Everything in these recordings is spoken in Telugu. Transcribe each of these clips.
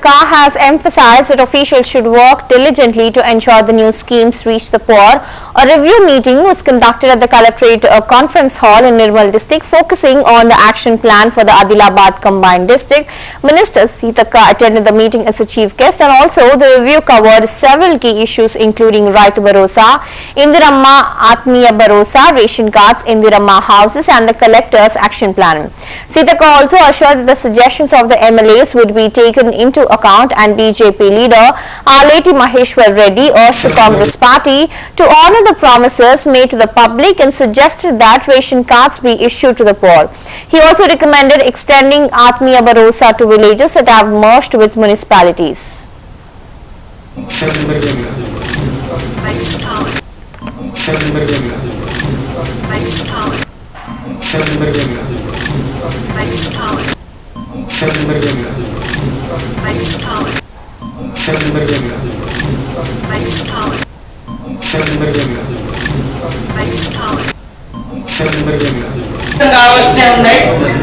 CA has emphasized that officials should work diligently to ensure the new schemes reach the poor. A review meeting was conducted at the Collectorate Conference Hall in Nirmal district, focusing on the action plan for the Adilabad combined district. Minister Sitaka attended the meeting as a chief guest, and also the review covered several key issues including Right to Bharosa, Indiramma Atmiya Bharosa, ration cards, Indiramma houses and the collector's action plan. Sitaka also assured that the suggestions of the MLAs would be taken into account, and BJP leader Aleti Maheshwar Reddy urged the Congress party to honour the promises made to the public and suggested that ration cards be issued to the poor. He also recommended extending Atmiya Bharosa to villages that have merged with municipalities.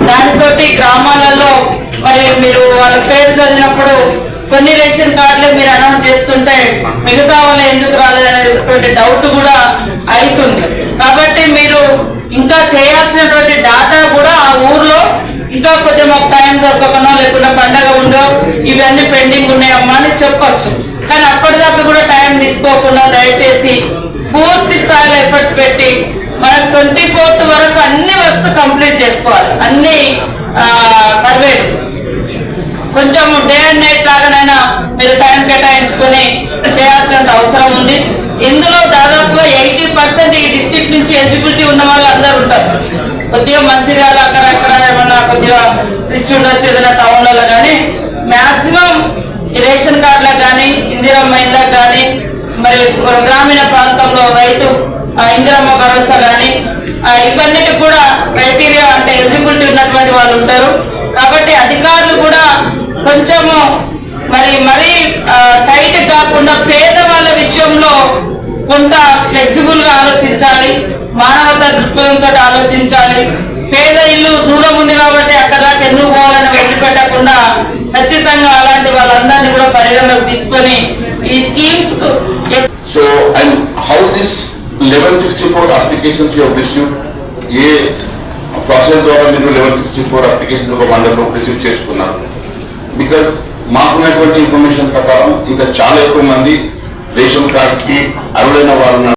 దానితోటి గ్రామాలలో మరి మీరు వాళ్ళ పేరు చదివినప్పుడు కొన్ని రేషన్ కార్డులు మీరు అనౌన్స్ చేస్తుంటే మిగతా వాళ్ళు ఎందుకు రాలేదనేటువంటి డౌట్ కూడా అవుతుంది. కాబట్టి మీరు ఇంకా చేయాల్సినటువంటి డాటా కూడా ఆ ఊర్లో ఇంకా కొద్దిగా మాకు టైం దొరకకనో లేకుండా పండగ ఉండో ఇవన్నీ పెండింగ్ ఉన్నాయమ్మా అని చెప్పొచ్చు. కానీ అప్పటిదాకా కూడా టైం తీసుకోకుండా దయచేసి పూర్తి స్థాయిలో ఎఫర్ట్స్ పెట్టి మనకు 24th వరకు అన్ని వర్క్స్ కంప్లీట్ చేసుకోవాలి. అన్ని సర్వేలు కొంచెం డే అండ్ నైట్ లాగానైనా మీరు టైం కేటాయించుకొని చేయాల్సిన అవసరం ఉంది. ఇందులో దాదాపుగా 80% ఈ డిస్ట్రిక్ట్ నుంచి ఎలిజిబిలిటీ ఉన్న వాళ్ళు అందరూ ఉంటారు. కొద్దిగా మంచిర్యాల అక్కడక్కడ ఏమన్నా కొద్దిగా రిచ్ ఉండొచ్చు ఏదైనా టౌన్లలో, కానీ మ్యాక్సిమం ఈ రేషన్ కార్డులకు కానీ ఇందిరమ్మ ఇళ్ళకు కానీ మరి గ్రామీణ ప్రాంతంలో రైతు ఇందిరమ్మ భరోసా కానీ ఇవన్నిటి కూడా క్రైటీరియా అంటే ఎలిజిబిలిటీ ఉన్నటువంటి వాళ్ళు ఉంటారు. కాబట్టి అధికారులు కూడా కొంచెము మరీ టైట్ కాకుండా పేదవాళ్ళ విషయంలో కొంత ఫ్లెక్సిబుల్ గా ఆలోచించాలి, మానవతా దృక్పథంతో ఆలోచించాలి. పేద ఇల్లు దూరం ఉంది కాబట్టి అక్కడ దాకా ఎందుకు పోవాలని వదిలిపెట్టకుండా ఖచ్చితంగా అలాంటి వాళ్ళందరినీ కూడా పరిగణలోకి తీసుకొని ఈ స్కీమ్స్ కు. So and how this 1164 applications you have received, A process ద్వారా మీరు 1164 అప్లికేషన్ ఒక మండలంలో రిసీవ్ చేసుకున్నారు? బికాస్ మాకున్నటువంటి ఇన్ఫర్మేషన్ ప్రకారం ఇంకా చాలా ఎక్కువ మంది రేషన్ కార్డ్కి అర్హులైన వారు